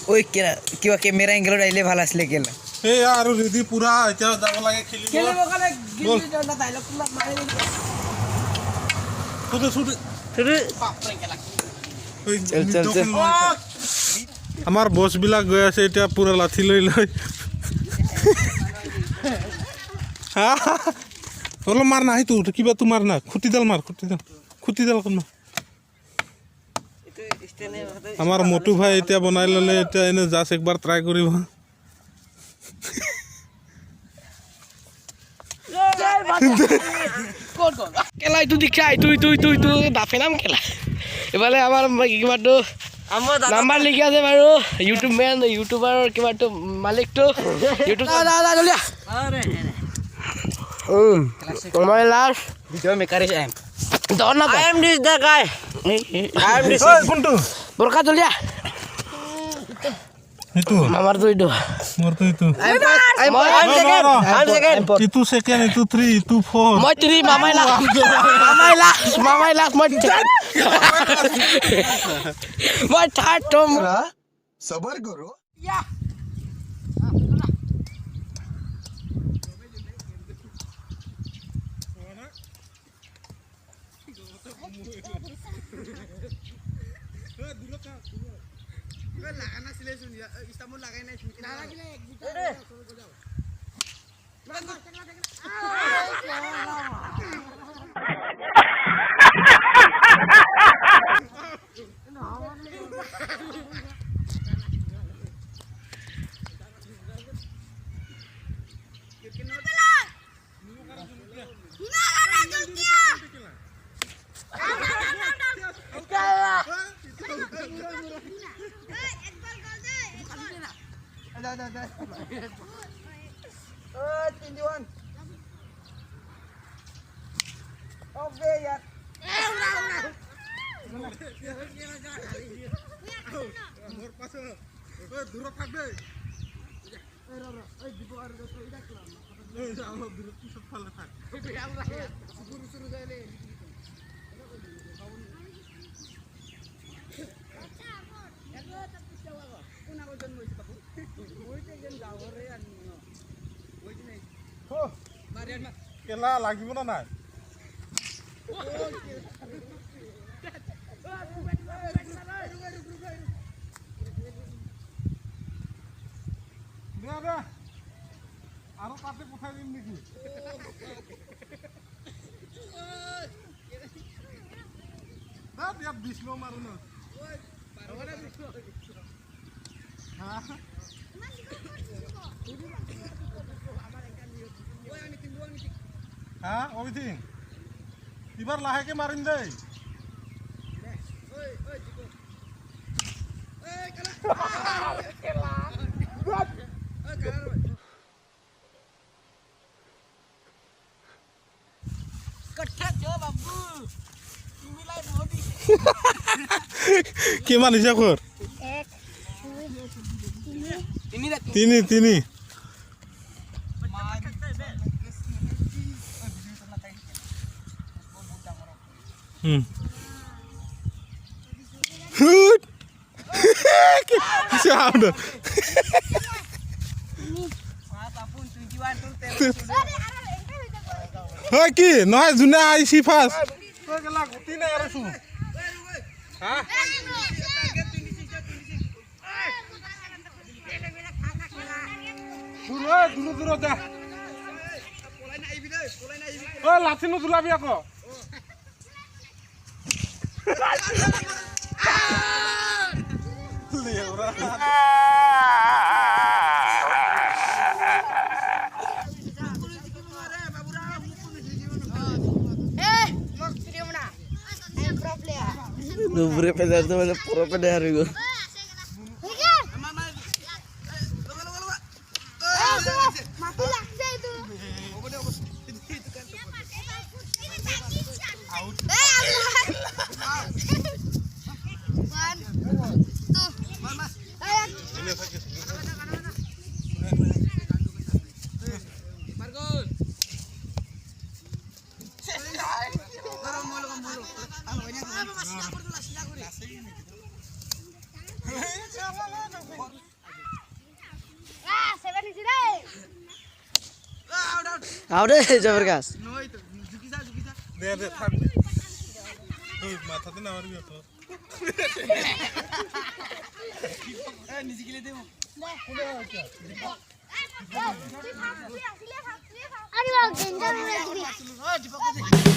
ঐ কিবা কেমেৰা এংগেলত আহিলে ভাল আছিলে কেলা এই আৰু ৰেডি পুৰা এতিয়া যাব লাগে খেলিব কাৰণে গিল্লি ডন্ডা ডাইলগ মাৰি আমাৰ বছ বিলাক গৈ আছে এতিয়া পুৰা লাঠি লৈ লৈ অলপ মাৰ না সেইটো কিবা তোমাৰ না খুঁটিডাল মাৰ খুঁটিডাল মাৰ আমাৰ মটু ভাই এতিয়া বনাই ল'লে এতিয়া এনে জাষ্ট একবাৰ ট্ৰাই কৰিব কেলা এইটো দেখা এইটো বাফে নাম কেলা এফালে আমাৰ কিবাটো নাম্বাৰ লিখি আছে বাৰু ইউটিউবাৰৰ কিবাটো মালিকটো YouTube my last video maker is I am I am this the guy I am this কোনটো বৰকা জলিয়া সেইটো আমাৰটো এইটো মোৰটো এইটো I'm second ইটো সেকেন্ড ইটো 3 ইটো 4 মই 3 মামাই last মই third to सबर करो কেলা লাগিব না নাই আৰু তাতে পঠাই দিম নেকি ইয়াত 20 লো মাৰো না অভিথিং এবাৰ লাহেকে মাৰিন দেই কিমান হিচাপ কৰ 3 Siapa? Hei, nah zona isi fast. Dulu dah. Oh, latih dulu abi aku. Dubure pedar tuh ada pro pedar itu. Mati laksa itu. আরে জবর গাছ দে দে থাক ওই মাথাতে না মারবি তো আরে বাবা ডেঞ্জার হয়ে যাবে